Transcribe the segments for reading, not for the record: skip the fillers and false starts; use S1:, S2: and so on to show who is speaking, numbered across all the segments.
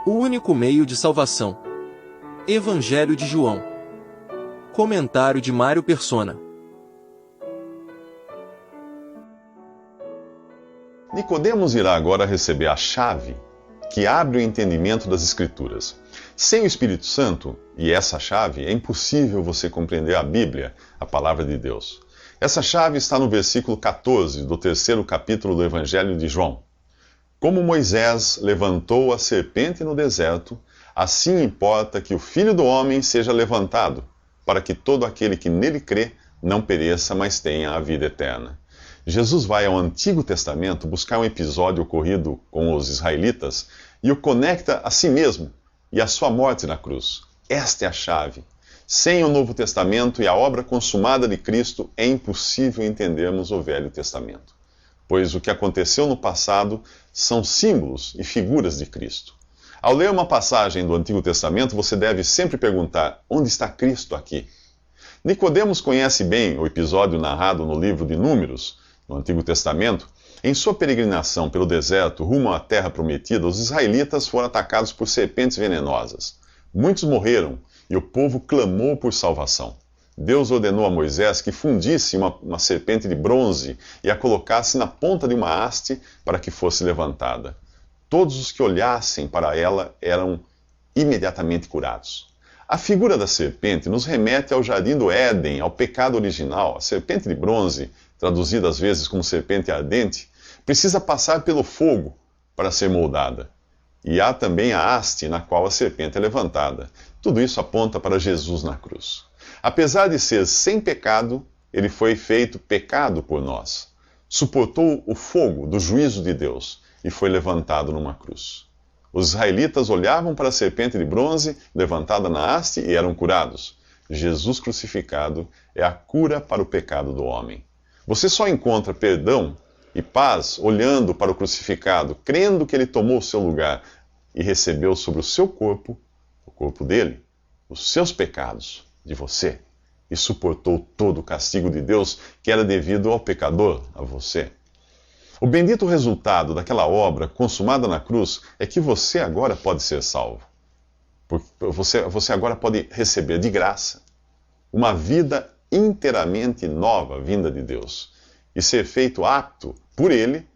S1: O único meio de salvação. Evangelho de João. Comentário de Mário Persona.
S2: Nicodemos irá agora receber a chave que abre o entendimento das Escrituras. Sem o Espírito Santo e essa chave, é impossível você compreender a Bíblia, a palavra de Deus. Essa chave está no versículo 14 do 3º capítulo do Evangelho de João. Como Moisés levantou a serpente no deserto, assim importa que o Filho do Homem seja levantado, para que todo aquele que nele crê não pereça, mas tenha a vida eterna. Jesus vai ao Antigo Testamento buscar um episódio ocorrido com os israelitas e o conecta a si mesmo e à sua morte na cruz. Esta é a chave. Sem o Novo Testamento e a obra consumada de Cristo, é impossível entendermos o Velho Testamento, pois o que aconteceu no passado são símbolos e figuras de Cristo. Ao ler uma passagem do Antigo Testamento, você deve sempre perguntar: onde está Cristo aqui? Nicodemos conhece bem o episódio narrado no livro de Números, no Antigo Testamento. Em sua peregrinação pelo deserto rumo à terra prometida, os israelitas foram atacados por serpentes venenosas. Muitos morreram e o povo clamou por salvação. Deus ordenou a Moisés que fundisse uma serpente de bronze e a colocasse na ponta de uma haste para que fosse levantada. Todos os que olhassem para ela eram imediatamente curados. A figura da serpente nos remete ao jardim do Éden, ao pecado original. A serpente de bronze, traduzida às vezes como serpente ardente, precisa passar pelo fogo para ser moldada. E há também a haste na qual a serpente é levantada. Tudo isso aponta para Jesus na cruz. Apesar de ser sem pecado, ele foi feito pecado por nós. Suportou o fogo do juízo de Deus e foi levantado numa cruz. Os israelitas olhavam para a serpente de bronze levantada na haste e eram curados. Jesus crucificado é a cura para o pecado do homem. Você só encontra perdão e paz olhando para o crucificado, crendo que ele tomou o seu lugar e recebeu sobre o seu corpo, o corpo dele, os seus pecados, de você, e suportou todo o castigo de Deus que era devido ao pecador, a você. O bendito resultado daquela obra consumada na cruz é que você agora pode ser salvo. Você agora pode receber de graça uma vida inteiramente nova vinda de Deus e ser feito apto por Ele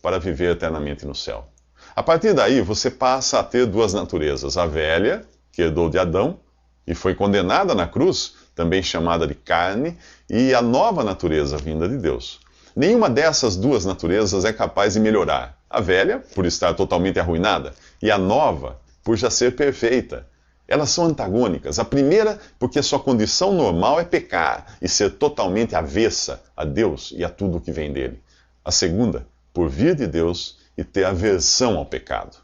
S2: para viver eternamente no céu. A partir daí, você passa a ter duas naturezas: a velha, que herdou de Adão e foi condenada na cruz, também chamada de carne, e a nova natureza vinda de Deus. Nenhuma dessas duas naturezas é capaz de melhorar. A velha, por estar totalmente arruinada, e a nova, por já ser perfeita. Elas são antagônicas. A primeira, porque sua condição normal é pecar e ser totalmente avessa a Deus e a tudo o que vem dele. A segunda, por vir de Deus e ter aversão ao pecado.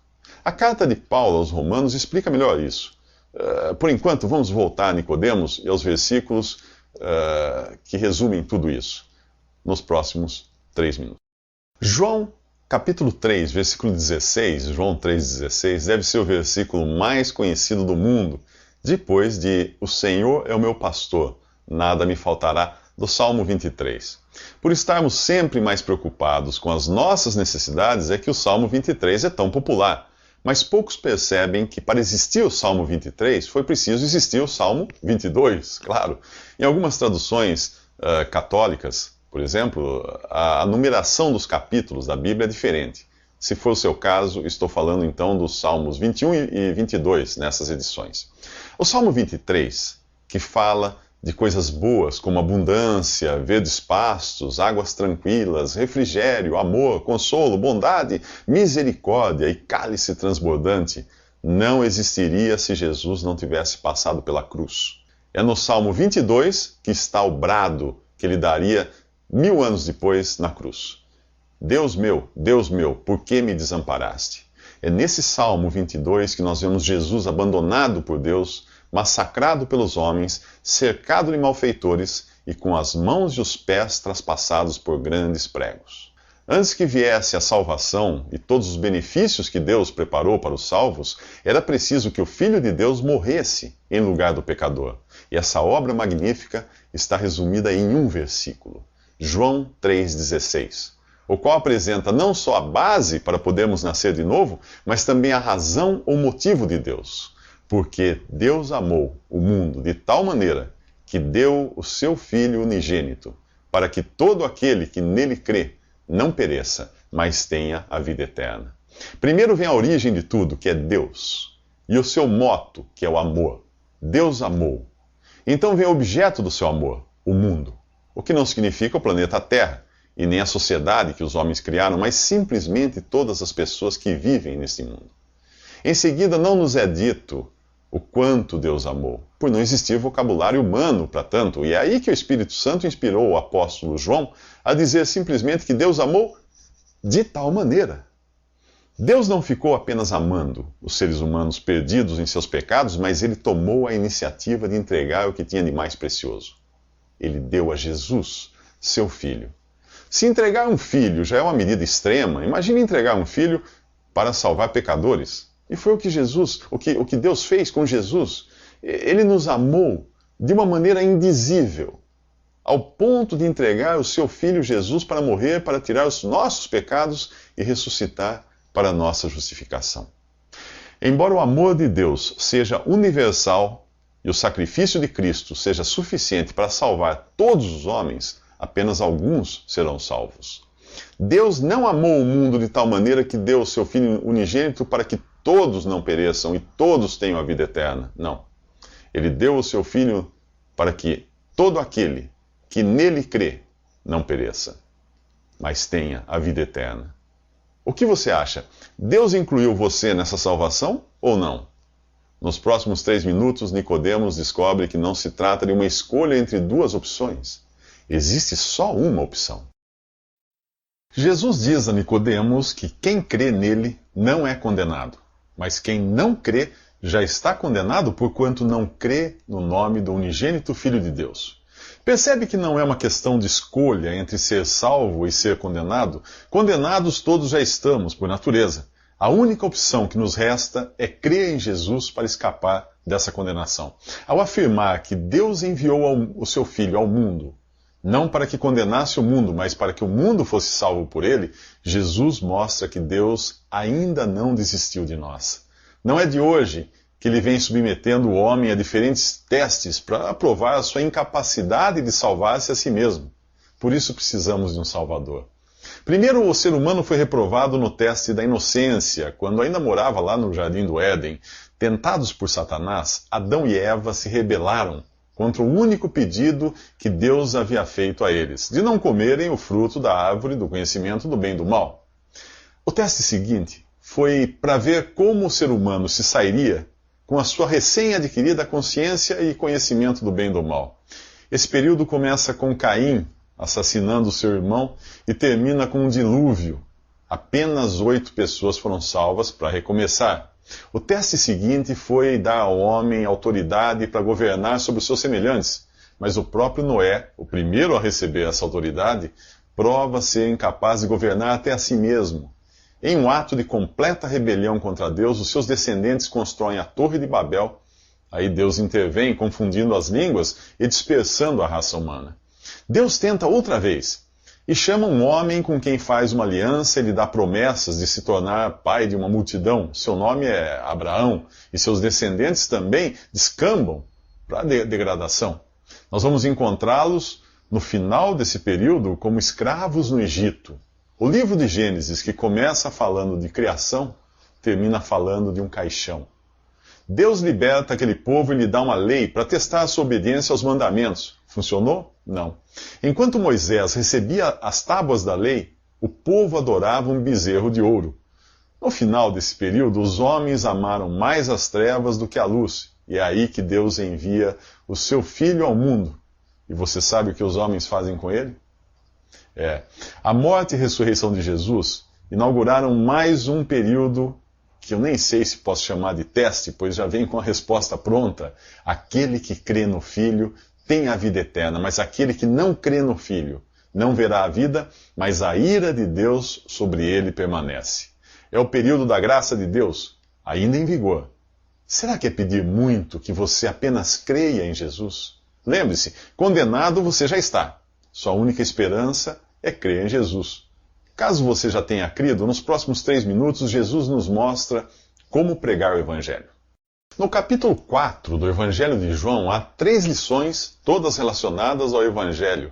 S2: A carta de Paulo aos Romanos explica melhor isso. Por enquanto, vamos voltar a Nicodemos e aos versículos que resumem tudo isso, nos próximos 3 minutos. João, capítulo 3, versículo 16, João 3,16, deve ser o versículo mais conhecido do mundo, depois de "O Senhor é o meu pastor, nada me faltará", do Salmo 23. Por estarmos sempre mais preocupados com as nossas necessidades, é que o Salmo 23 é tão popular. Mas poucos percebem que para existir o Salmo 23 foi preciso existir o Salmo 22, claro. Em algumas traduções católicas, por exemplo, a numeração dos capítulos da Bíblia é diferente. Se for o seu caso, estou falando então dos Salmos 21 e 22 nessas edições. O Salmo 23, que fala de coisas boas como abundância, verdes pastos, águas tranquilas, refrigério, amor, consolo, bondade, misericórdia e cálice transbordante, não existiria se Jesus não tivesse passado pela cruz. É no Salmo 22 que está o brado que ele daria 1000 anos depois na cruz. Deus meu, por que me desamparaste? É nesse Salmo 22 que nós vemos Jesus abandonado por Deus, massacrado pelos homens, cercado de malfeitores e com as mãos e os pés traspassados por grandes pregos. Antes que viesse a salvação e todos os benefícios que Deus preparou para os salvos, era preciso que o Filho de Deus morresse em lugar do pecador. E essa obra magnífica está resumida em um versículo. João 3,16. o qual apresenta não só a base para podermos nascer de novo, mas também a razão ou motivo de Deus. Porque Deus amou o mundo de tal maneira que deu o seu Filho unigênito, para que todo aquele que nele crê não pereça, mas tenha a vida eterna. Primeiro vem a origem de tudo, que é Deus, e o seu moto, que é o amor. Deus amou. Então vem o objeto do seu amor, o mundo, o que não significa o planeta Terra, e nem a sociedade que os homens criaram, mas simplesmente todas as pessoas que vivem nesse mundo. Em seguida, não nos é dito o quanto Deus amou, por não existir vocabulário humano para tanto, e é aí que o Espírito Santo inspirou o apóstolo João a dizer simplesmente que Deus amou de tal maneira. Deus não ficou apenas amando os seres humanos perdidos em seus pecados, mas ele tomou a iniciativa de entregar o que tinha de mais precioso. Ele deu a Jesus, seu filho. Se entregar um filho já é uma medida extrema, imagine entregar um filho para salvar pecadores. E foi o que o que Deus fez com Jesus. Ele nos amou de uma maneira indizível, ao ponto de entregar o seu filho Jesus para morrer, para tirar os nossos pecados e ressuscitar para a nossa justificação. Embora o amor de Deus seja universal e o sacrifício de Cristo seja suficiente para salvar todos os homens, apenas alguns serão salvos. Deus não amou o mundo de tal maneira que deu o seu Filho unigênito para que todos não pereçam e todos tenham a vida eterna. Não. Ele deu o seu Filho para que todo aquele que nele crê não pereça, mas tenha a vida eterna. O que você acha? Deus incluiu você nessa salvação ou não? Nos próximos 3 minutos, Nicodemos descobre que não se trata de uma escolha entre duas opções. Existe só uma opção. Jesus diz a Nicodemos que quem crê nele não é condenado, mas quem não crê já está condenado porquanto não crê no nome do unigênito Filho de Deus. Percebe que não é uma questão de escolha entre ser salvo e ser condenado? Condenados todos já estamos, por natureza. A única opção que nos resta é crer em Jesus para escapar dessa condenação. Ao afirmar que Deus enviou o seu Filho ao mundo, não para que condenasse o mundo, mas para que o mundo fosse salvo por ele, Jesus mostra que Deus ainda não desistiu de nós. Não é de hoje que ele vem submetendo o homem a diferentes testes para provar a sua incapacidade de salvar-se a si mesmo. Por isso precisamos de um Salvador. Primeiro, o ser humano foi reprovado no teste da inocência, quando ainda morava lá no Jardim do Éden. Tentados por Satanás, Adão e Eva se rebelaram contra o único pedido que Deus havia feito a eles, de não comerem o fruto da árvore do conhecimento do bem e do mal. O teste seguinte foi para ver como o ser humano se sairia com a sua recém-adquirida consciência e conhecimento do bem e do mal. Esse período começa com Caim assassinando seu irmão e termina com um dilúvio. Apenas 8 pessoas foram salvas para recomeçar. O teste seguinte foi dar ao homem autoridade para governar sobre os seus semelhantes, mas o próprio Noé, o primeiro a receber essa autoridade, prova ser incapaz de governar até a si mesmo. Em um ato de completa rebelião contra Deus, os seus descendentes constroem a Torre de Babel. Aí Deus intervém, confundindo as línguas e dispersando a raça humana. Deus tenta outra vez e chama um homem com quem faz uma aliança e lhe dá promessas de se tornar pai de uma multidão. Seu nome é Abraão e seus descendentes também descambam para a degradação. Nós vamos encontrá-los no final desse período como escravos no Egito. O livro de Gênesis, que começa falando de criação, termina falando de um caixão. Deus liberta aquele povo e lhe dá uma lei para testar a sua obediência aos mandamentos. Funcionou? Não. Enquanto Moisés recebia as tábuas da lei, o povo adorava um bezerro de ouro. No final desse período, os homens amaram mais as trevas do que a luz, e é aí que Deus envia o seu Filho ao mundo. E você sabe o que os homens fazem com ele? A morte e ressurreição de Jesus inauguraram mais um período que eu nem sei se posso chamar de teste, pois já vem com a resposta pronta. Aquele que crê no Filho tem a vida eterna, mas aquele que não crê no Filho não verá a vida, mas a ira de Deus sobre ele permanece. É o período da graça de Deus, ainda em vigor. Será que é pedir muito que você apenas creia em Jesus? Lembre-se, condenado você já está. Sua única esperança é crer em Jesus. Caso você já tenha crido, nos próximos 3 minutos, Jesus nos mostra como pregar o Evangelho. No capítulo 4 do Evangelho de João, há 3 lições, todas relacionadas ao Evangelho.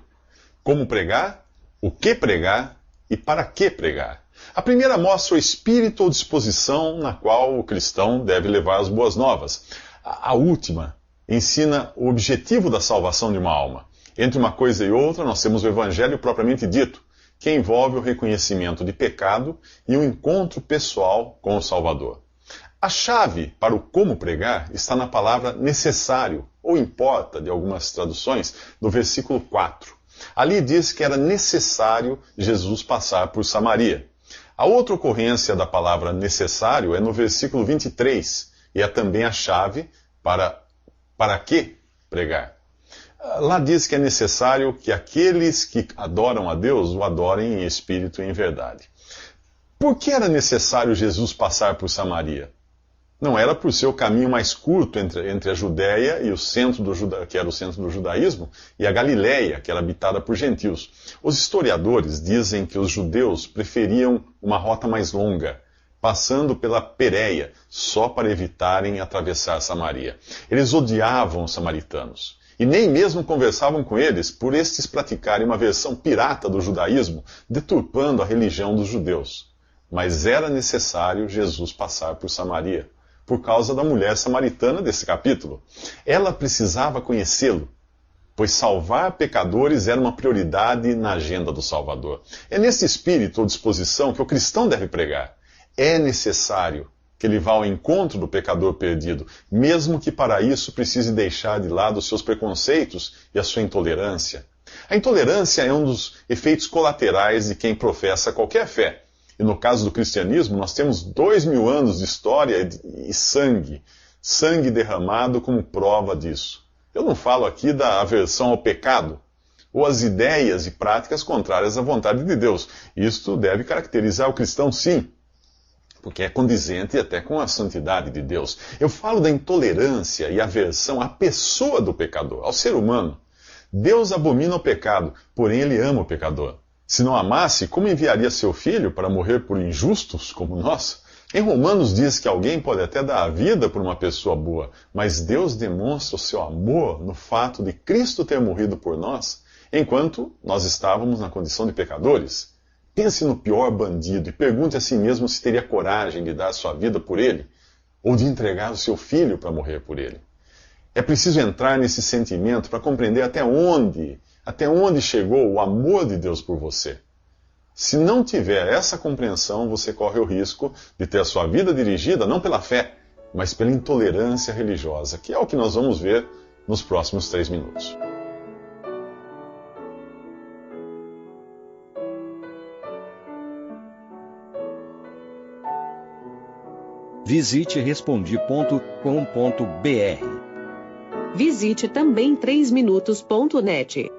S2: Como pregar, o que pregar e para que pregar. A primeira mostra o espírito ou disposição na qual o cristão deve levar as boas novas. A última ensina o objetivo da salvação de uma alma. Entre uma coisa e outra, nós temos o Evangelho propriamente dito, que envolve o reconhecimento de pecado e o encontro pessoal com o Salvador. A chave para o como pregar está na palavra necessário, ou importa, de algumas traduções, no versículo 4. Ali diz que era necessário Jesus passar por Samaria. A outra ocorrência da palavra necessário é no versículo 23, e é também a chave para que pregar. Lá diz que é necessário que aqueles que adoram a Deus o adorem em espírito e em verdade. Por que era necessário Jesus passar por Samaria? Não era por ser o caminho mais curto entre a Judéia e o centro que era o centro do judaísmo, e a Galiléia, que era habitada por gentios. Os historiadores dizem que os judeus preferiam uma rota mais longa, passando pela Pérea, só para evitarem atravessar Samaria. Eles odiavam os samaritanos, e nem mesmo conversavam com eles, por estes praticarem uma versão pirata do judaísmo, deturpando a religião dos judeus. Mas era necessário Jesus passar por Samaria, por causa da mulher samaritana desse capítulo. Ela precisava conhecê-lo, pois salvar pecadores era uma prioridade na agenda do Salvador. É nesse espírito ou disposição que o cristão deve pregar. É necessário que ele vá ao encontro do pecador perdido, mesmo que para isso precise deixar de lado os seus preconceitos e a sua intolerância. A intolerância é um dos efeitos colaterais de quem professa qualquer fé. E no caso do cristianismo, nós temos 2000 anos de história e sangue derramado como prova disso. Eu não falo aqui da aversão ao pecado, ou as ideias e práticas contrárias à vontade de Deus. Isto deve caracterizar o cristão, sim, porque é condizente até com a santidade de Deus. Eu falo da intolerância e aversão à pessoa do pecador, ao ser humano. Deus abomina o pecado, porém ele ama o pecador. Se não amasse, como enviaria seu filho para morrer por injustos como nós? Em Romanos diz que alguém pode até dar a vida por uma pessoa boa, mas Deus demonstra o seu amor no fato de Cristo ter morrido por nós, enquanto nós estávamos na condição de pecadores. Pense no pior bandido e pergunte a si mesmo se teria coragem de dar sua vida por ele, ou de entregar o seu filho para morrer por ele. É preciso entrar nesse sentimento para compreender até onde chegou o amor de Deus por você. Se não tiver essa compreensão, você corre o risco de ter a sua vida dirigida não pela fé, mas pela intolerância religiosa, que é o que nós vamos ver nos próximos 3 minutos.
S3: Visite Respondi.com.br.
S4: Visite também 3minutos.net.